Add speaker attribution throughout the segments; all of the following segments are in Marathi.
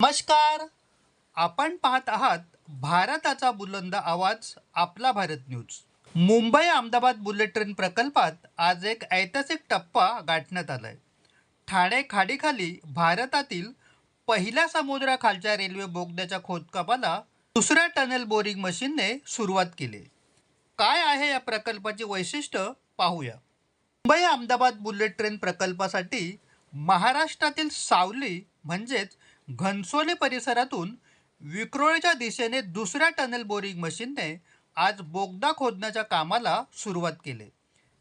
Speaker 1: नमस्कार. आपण पाहत आहात भारताचा बुलंद आवाज आपला Bharat news. Mumbai Ahmedabad bullet train प्रकल्पात आज एक ऐतिहासिक टप्पा गाठण्यात आलाय. ठाणे खाडीखाली भारतातील पहिल्या समुद्राखालच्या रेल्वे बोगद्याच्या खोदकामाला दुसऱ्या टनेल बोरिंग मशीनने सुरुवात केली. काय आहे या प्रकल्पाची वैशिष्ट्य पाहूया. मुंबई अहमदाबाद बुलेट ट्रेन प्रकल्पासाठी महाराष्ट्रातील सावली म्हणजेच घनसोली परिसरातून विक्रोळीच्या दिशेने दुसऱ्या टनेल बोरिंग मशीनने आज बोगदा खोदण्याच्या कामाला सुरुवात केली.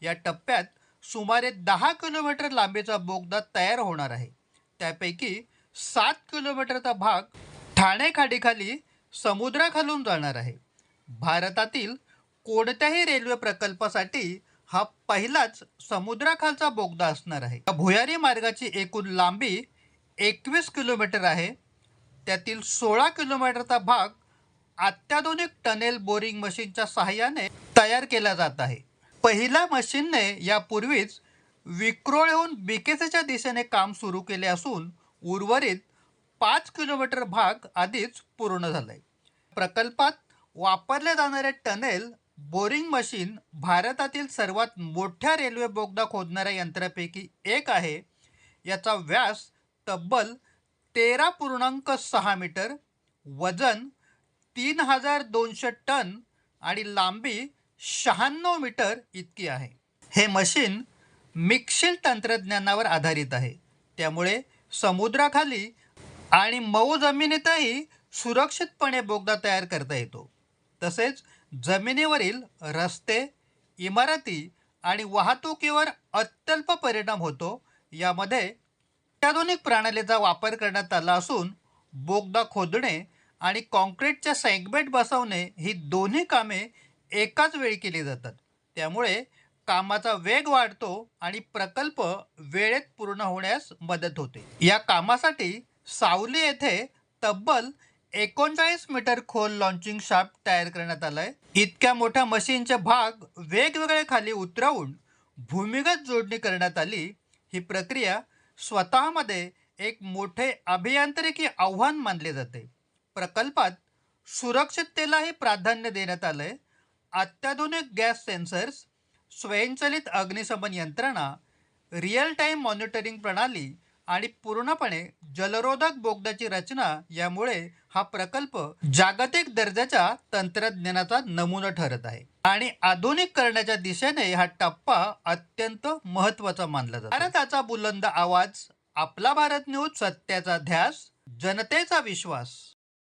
Speaker 1: या टप्प्यात सुमारे 10 किलोमीटर लांबीचा बोगदा तयार होणार आहे. त्यापैकी 7 किलोमीटरचा भाग ठाणे खाडीखाली समुद्राखालून जाणार आहे. भारतातील कोणत्याही रेल्वे प्रकल्पासाठी हा पहिलाच समुद्राखालचा बोगदा असणार आहे. या भुयारी मार्गाची एकूण लांबी 21 किलोमीटर आहे. त्यातील 16 किलोमीटरचा भाग अत्याधुनिक टनेल बोरिंग मशीनच्या सहाय्याने तयार केला जात आहे. पहिल्या मशीनने यापूर्वीच विक्रोळहून बीकेसीच्या दिशेने काम सुरू केले असून उर्वरित 5 किलोमीटर भाग आधीच पूर्ण झालाय. प्रकल्पात वापरले जाणारे टनेल बोरिंग मशीन भारतातील सर्वात मोठ्या रेल्वे बोगदा खोदणाऱ्या यंत्रापैकी एक आहे. याचा व्यास तब्बल 13.6 मीटर, वजन 3200 टन आणि लांबी 96 मीटर इतकी आहे. हे मशीन मिक्सिल तंत्रज्ञानावर आधारित आहे. त्यामुळे समुद्राखाली आणि मऊ जमिनीतही सुरक्षितपणे बोगदा तयार करता येतो. तसेच जमिनीवरील रस्ते, इमारती आणि वाहतुकीवर अत्यल्प परिणाम होतो. यामध्ये अत्याधुनिक प्रणालीचा वापर करण्यात आला असून बोगदा खोदणे आणि कॉन्क्रीटच्या सेगमेंट बसवणे ही दोन्ही कामे एकाच वेळी केली जातात. त्यामुळे कामाचा वेग वाढतो आणि प्रकल्प वेळेत पूर्ण होण्यास मदत होते. या कामासाठी सावली येथे तब्बल 39 मीटर खोल लॉन्चिंग शाफ्ट तयार करण्यात आलाय. इतक्या मोठ्या मशीनचे भाग वेगवेगळे खाली उतरवून भूमिगत जोडणी करण्यात आली. ही प्रक्रिया स्वतःमध्ये एक मोठे अभियांत्रिकी आव्हान मानले जाते. प्रकल्पात सुरक्षिततेलाही प्राधान्य देण्यात आलंय. अत्याधुनिक गॅस सेन्सर्स, स्वयंचलित अग्निशमन यंत्रणा, रिअल टाइम मॉनिटरिंग प्रणाली आणि पूर्णपणे जलरोधक बोगद्याची रचना यामुळे हा प्रकल्प जागतिक दर्जाच्या तंत्रज्ञानाचा नमुना ठरत आहे आणि आधुनिक करण्याच्या दिशेने हा टप्पा अत्यंत महत्त्वाचा मानला जातो. भारताचा बुलंद आवाज आपला भारत न्यूज, सत्याचा ध्यास, जनतेचा विश्वास.